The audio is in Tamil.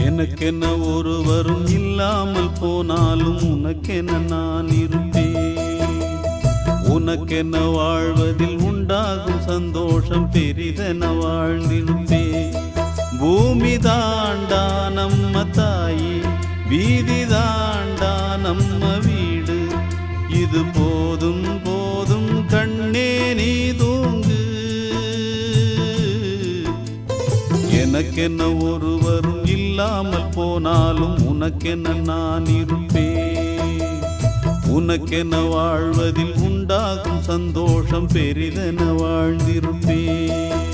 எனக்கென்ன ஒருவரும் இல்லாமல் போனாலும் உனக்கென நான் இருப்பேன். உனக்கென்ன வாழ்வதில் உண்டாகும் சந்தோஷம் பெரிதென வாழ்ந்திருப்பேன். பூமி தாண்டா நம்ம தாயி, வீதி தாண்டா நம்ம வீடு. இது போதும் போதும் கண்ணே நீ தூங்கு. எனக்கென்ன ஒருவரும் இல்லாமல் போனாலும் உனக்கென்ன நான் இருப்பேன். உனக்கென்ன வாழ்வதில் உண்டாகும் சந்தோஷம் பெரிதென வாழ்ந்திருப்பேன்.